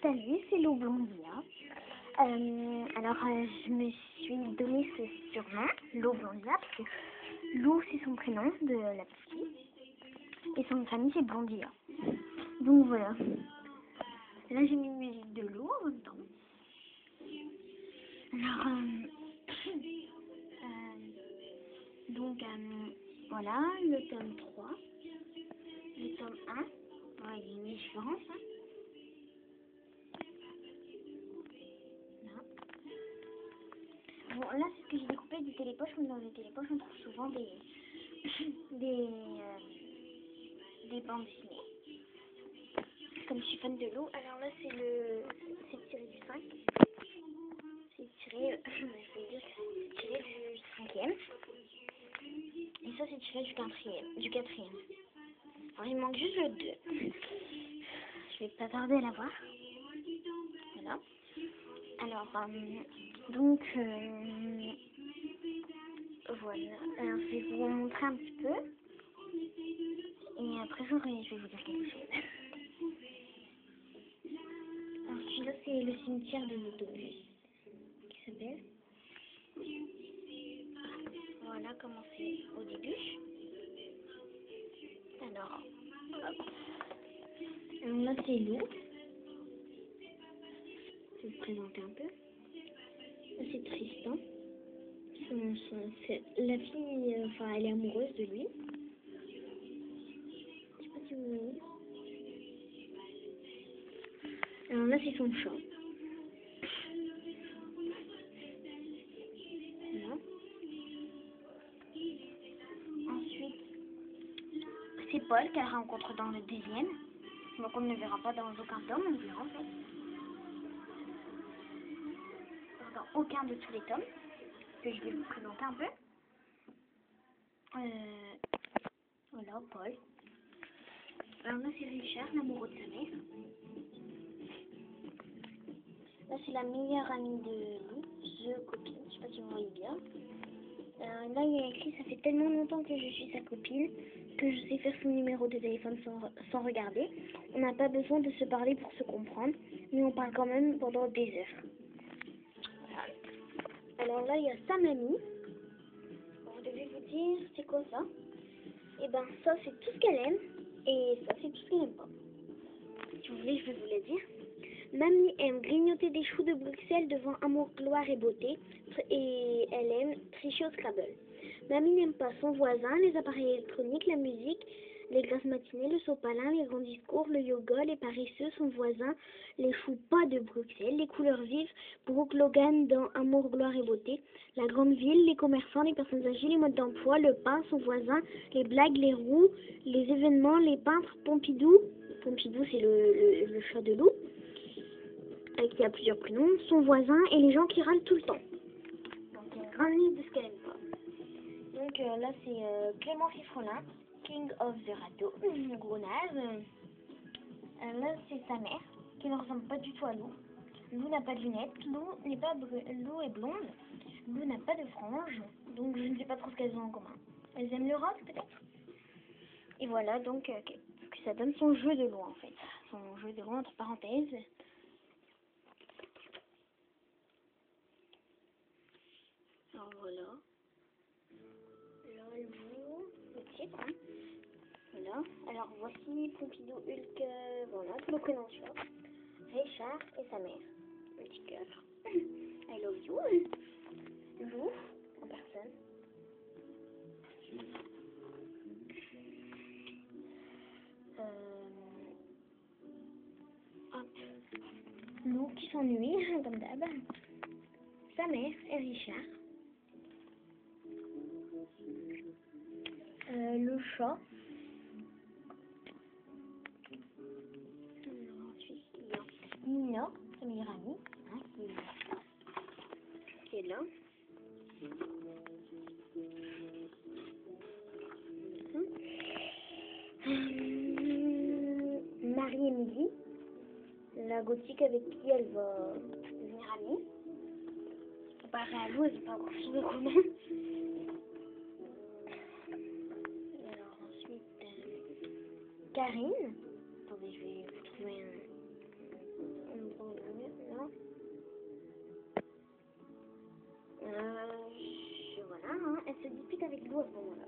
Salut, c'est Lou Blondia. Je me suis donné ce surnom, Lou Blondia, parce que Lou c'est son prénom de la petite et son nom de famille c'est Blondia. Donc voilà. Là j'ai mis une musique de Lou en même temps. Voilà, le tome 3, le tome 1, ouais, il y a une différence. Hein. Bon, là, c'est ce que j'ai découpé du télépoche, mais dans les télépoches, on trouve souvent des bandes dessinées. Comme je suis fan de Lou, alors là, c'est tiré du 5. C'est tiré, je vais dire que c'est tiré du 5e. Et ça, c'est tiré du 4e. Alors, il manque juste le 2. Je vais pas tarder à l'avoir. Voilà. Alors, voilà. Alors, je vais vous montrer un petit peu. Et après, je vais vous dire quelque chose. Alors, celui-là, c'est le cimetière de l'autobus, qui s'appelle. Voilà comment c'est au début. Alors, là, c'est Lou. Je vais vous présenter un peu. Là, c'est Tristan. La fille, elle est amoureuse de lui. Je sais pas si vous voyez. Alors là, c'est son chat. Voilà. Ensuite, c'est Paul qu'elle rencontre dans le 2e. Donc on ne le verra pas dans aucun tome, on le verra en fait. Dans aucun de tous les tomes. Que je vais vous présenter un peu. Voilà, Paul. Alors là, c'est Richard, l'amoureux de sa mère. Là, c'est la meilleure amie de Lou, The Copine. Je sais pas si vous voyez bien. Là, il y a écrit, ça fait tellement longtemps que je suis sa copine que je sais faire son numéro de téléphone sans regarder. On n'a pas besoin de se parler pour se comprendre, mais on parle quand même pendant des heures. Voilà. Alors là, il y a sa mamie. Vous devez vous dire, c'est quoi ça? Et ben, ça, c'est tout ce qu'elle aime, et ça, c'est tout ce qu'elle n'aime pas. Si vous voulez, je vais vous le dire. Mamie aime grignoter des choux de Bruxelles devant amour, gloire et beauté, et elle aime tricher au Scrabble. Mamie n'aime pas son voisin, les appareils électroniques, la musique, les grasses matinées, le sopalin, les grands discours, le yoga, les paresseux, son voisin, les choux pas de Bruxelles, les couleurs vives, Brooke Logan dans Amour, gloire et beauté, la grande ville, les commerçants, les personnes âgées, les modes d'emploi, le pain, son voisin, les blagues, les roues, les événements, les peintres, Pompidou, Pompidou c'est le chat de Lou, qui a plusieurs prénoms, son voisin et les gens qui râlent tout le temps. Donc il y a une grande liste de ce qu'elle aime pas. Donc là c'est Clément Fifrelin, King of the Radeau, gros naze. Là c'est sa mère, qui ne ressemble pas du tout à Lou. Lou n'a pas de lunettes, Lou est blonde, Lou n'a pas de frange, donc je ne sais pas trop ce qu'elles ont en commun. Elles aiment le rock peut-être. Et voilà donc ça donne son jeu de Lou en fait. Son jeu de Lou entre parenthèses. Alors voilà. Là, le titre. Hein. Voilà. Alors voici Pompidou, Hulk, voilà, tout le prénom chat. Richard et sa mère. Petit cœur. I love you. Lou, en personne. Lou qui s'ennuie, comme d'hab. Sa mère et Richard. Le chat. Ensuite, il y a Nina, sa meilleure amie, hein, qui est là. Marie-Émilie, la gothique avec qui elle va devenir amie. Comparé à Lou, elles n'ont pas grand-chose de commun. Alors ensuite, Karine. Attendez, je vais vous trouver non. Voilà, hein. Elle se dispute avec Lou à ce moment-là.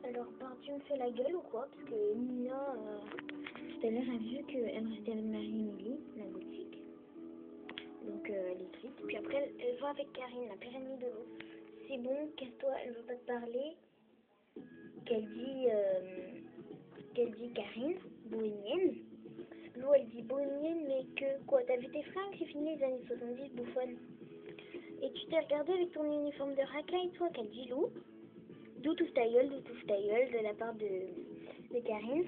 Alors, ben, tu me fais la gueule ou quoi? Parce que Nina, tout à l'heure, a vu qu'elle restait avec Marie-Émilie, la gothique. Donc, elle est triste. Puis après, elle va avec Karine, la pire ennemie de Lou. C'est bon, casse-toi, elle veut pas te parler. Qu'elle dit Karine, bohémienne. Lou, elle dit bohémienne, mais que quoi? T'as vu tes fringues? C'est fini les années 70, bouffonne. Et tu t'es regardé avec ton uniforme de racaille, toi? Qu'elle dit Lou? D'où touche ta gueule, de la part de Karine.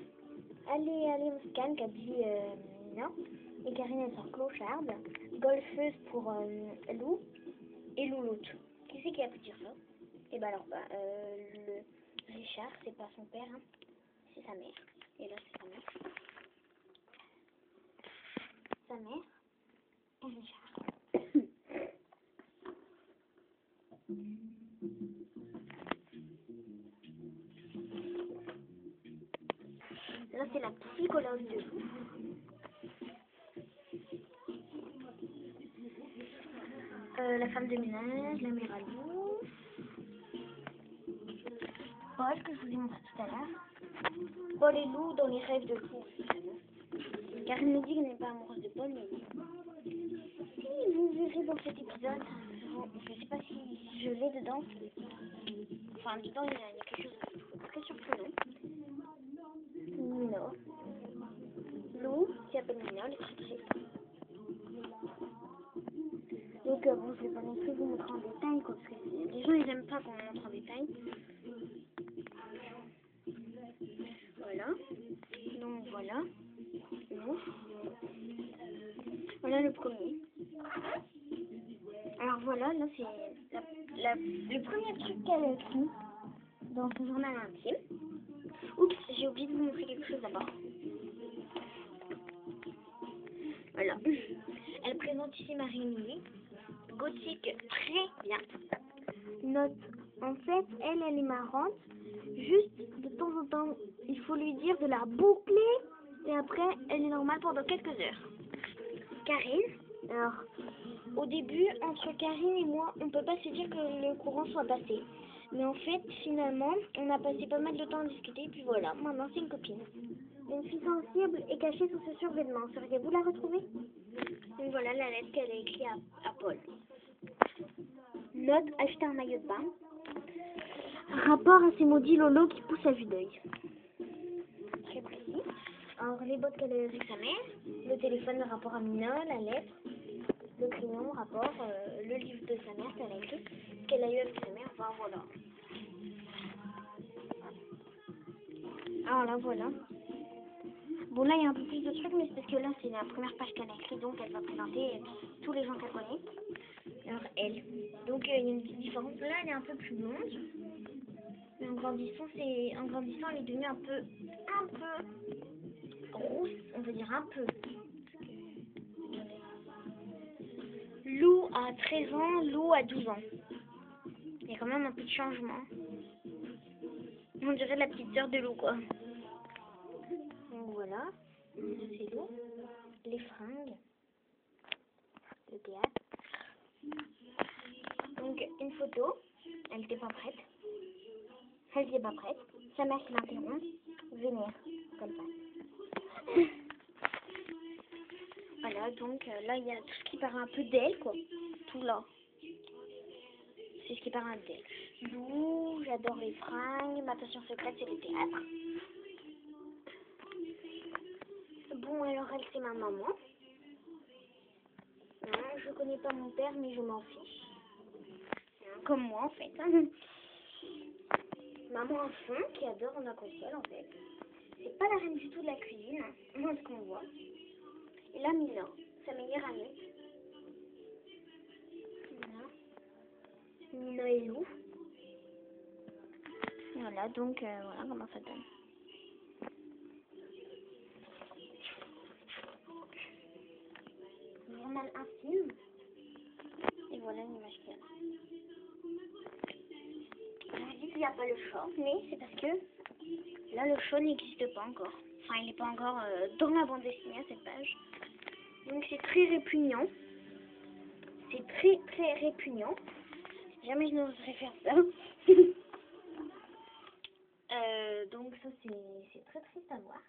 Allez, on se calme, qu'a dit Nina. Et Karine, elle sort clocharde. Golfeuse pour Lou et louloute. Qui c'est qui a pu dire ça? Et bah alors, le Richard, c'est pas son père, hein. C'est sa mère. Et là, c'est sa mère. Sa mère et Richard. Là, c'est la psychologue de Lou. La femme de ménage, la mère à Lou. Paul, que je vous ai montré tout à l'heure. Paul et Lou dans les rêves de Lou. Karine me dit qu'elle n'est pas amoureuse de Paul, mais si vous verrez dans cet épisode, je sais pas si je l'ai dedans. Enfin, dedans, il y a quelque chose de très surprenant. Nina. Lou, qui s'appelle Nina, elle est très triste. Donc, bon, je vais pas non plus vous montrer en détail, quoi, parce que les gens, ils aiment pas qu'on montre en détail. Voilà. Donc, voilà. Lou. Voilà le premier. Alors voilà, là c'est le premier truc qu'elle a écrit dans son journal intime. Oups, j'ai oublié de vous montrer quelque chose d'abord. Voilà. Elle présente ici Marie-Émilie. Gothique, très bien. Note, en fait, elle est marrante. Juste de temps en temps, il faut lui dire de la boucler. Et après, elle est normale pendant quelques heures. Karine. Alors, au début, entre Karine et moi, on peut pas se dire que le courant soit passé. Mais en fait, finalement, on a passé pas mal de temps à discuter, puis voilà, maintenant c'est une copine. Une fille sensible est cachée sous ce survêtement. Sauriez-vous la retrouver? Donc voilà la lettre qu'elle a écrite à Paul. Note, acheter un maillot de bain. Rapport à ces maudits lolos qui poussent à vue d'œil. Très précis. Alors, les bottes qu'elle a avec sa mère, le téléphone, le rapport à Mina, la lettre, le crayon, rapport, le livre de sa mère qu'elle a écrit, qu'elle a eu avec sa mère, enfin voilà. Alors là, voilà. Bon, là, il y a un peu plus de trucs, mais c'est parce que là, c'est la première page qu'elle a écrite, donc elle va présenter tous les gens qu'elle connaît. Alors, elle. Donc, il y a une petite différence. Là, elle est un peu plus blonde. Mais en grandissant, elle est devenue un peu rousse, on veut dire un peu. Lou a 13 ans, Lou a 12 ans. Il y a quand même un peu de changement. On dirait la petite sœur de Lou, quoi. Donc voilà, c'est Lou. Les fringues. Le théâtre. Donc une photo. Elle n'était pas prête. Elle n'était pas prête. Sa mère qui l'interrompt. Venir, comme ça. Voilà, donc là, il y a tout ce qui paraît un peu d'elle, quoi. Tout là. C'est ce qui paraît d'elle. Lou, j'adore les fringues. Ma passion secrète, c'est le théâtre. Bon, alors elle, c'est ma maman. Non, je connais pas mon père, mais je m'en fiche. Comme moi, en fait. Maman à fond, qui adore la console, en fait. C'est pas la reine du tout de la cuisine, moi, ce qu'on voit. Et là, Mina, sa meilleure amie. Mina et Lou. Voilà, donc, voilà comment ça donne. Journal intime. Et voilà. voilà l'image qu'il y a. Je vous dis qu'il n'y a pas le chat, mais c'est parce que là le chat n'existe pas encore. Enfin, il n'est pas encore dans la bande dessinée à cette page. Donc c'est très répugnant. C'est très très répugnant. Jamais je n'oserais faire ça. Donc ça c'est très triste à voir.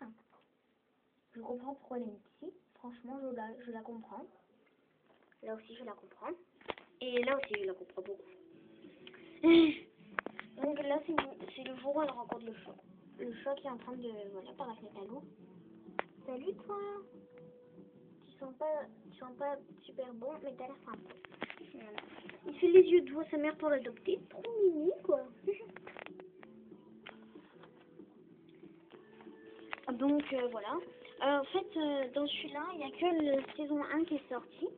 Je comprends pourquoi elle est ici. Franchement, je la comprends. Là aussi, je la comprends. Et là aussi, je la comprends beaucoup. Donc là, c'est le jour où elle rencontre le chat. Le chat qui est en train de... Voilà, par la fenêtre à l'eau. Salut toi. Tu sens pas super bon, mais t'as l'air sympa. Voilà. Il fait les yeux doux à sa mère pour l'adopter. Trop mimi, quoi. Donc voilà. En fait, dans celui-là, il n'y a que la saison 1 qui est sortie.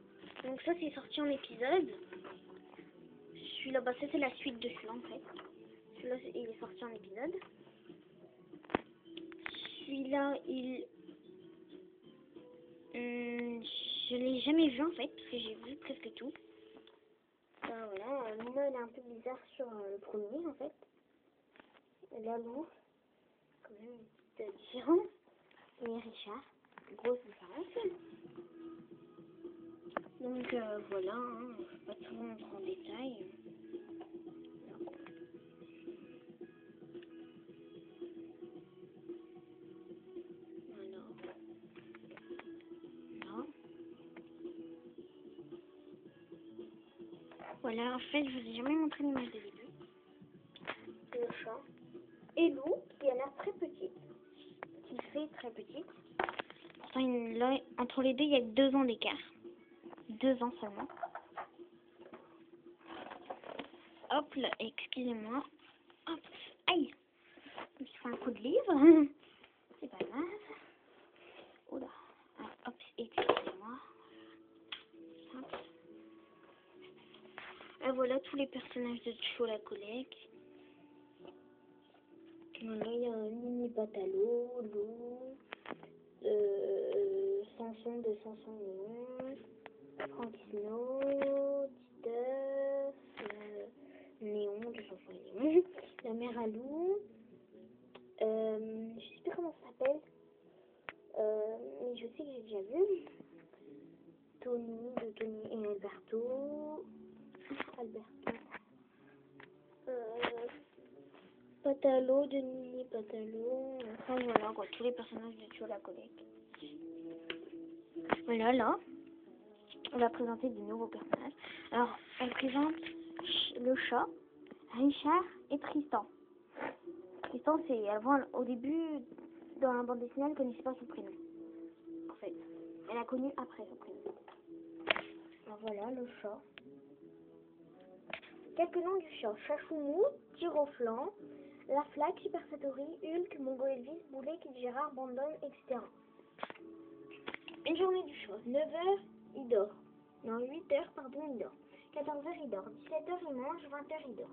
Donc ça, c'est sorti en épisode. Celui-là, bah, ça c'est la suite de celui-là en fait. Celui-là, il est sorti en épisode. Celui-là, je l'ai jamais vu en fait, parce que j'ai vu presque tout. Voilà, Luna, elle est un peu bizarre sur le premier en fait. Là, Lou, quand même une petite différence. Et Richard, grosse différence. Donc voilà, hein, je ne vais pas tout montrer en détail. Voilà. Là. Voilà, en fait, je vous ai jamais montré l'image de début. C'est le chat. Et Lou, qui a l'air très petite. Qui fait très petite. Pourtant, là, entre les deux, il y a 2 ans d'écart. 2 ans seulement. Hop là, excusez-moi. Hop, aïe. Je me suis fait un coup de livre. C'est pas grave. Oula. Ah, hop, excusez-moi. Hop. Et voilà tous les personnages de Cho la collègue. Voilà, il y a Mini Patalo, Lou, Samson de Samson Léon, Frank Snow, Titeuf, Léon de Samson Léon, la mère à Lou, je sais plus comment ça s'appelle, mais je sais que j'ai déjà vu. Tony de Tony et Alberto. Patalo de Nini Patalo. Enfin voilà quoi, tous les personnages de Cho la collègue. Voilà, là, on va présenter de nouveaux personnages. Alors, elle présente le chat, Richard et Tristan. Tristan, c'est avant, au début, dans la bande dessinée, elle ne connaissait pas son prénom. En fait, elle a connu après son prénom. Alors voilà, le chat. Quelques noms du chat: Chachoumou, Tiroflan, La Flaque, Super Satori, Hulk, Mongo Elvis, Boulet, Kid Gérard, Bandon, etc. Une journée du chat: 9h, il dort. Non, 8h, pardon, il dort. 14h, il dort. 17h, il mange. 20h, il dort.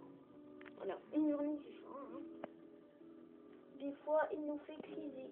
Voilà, une journée du chat. Hein. Des fois, il nous fait criser.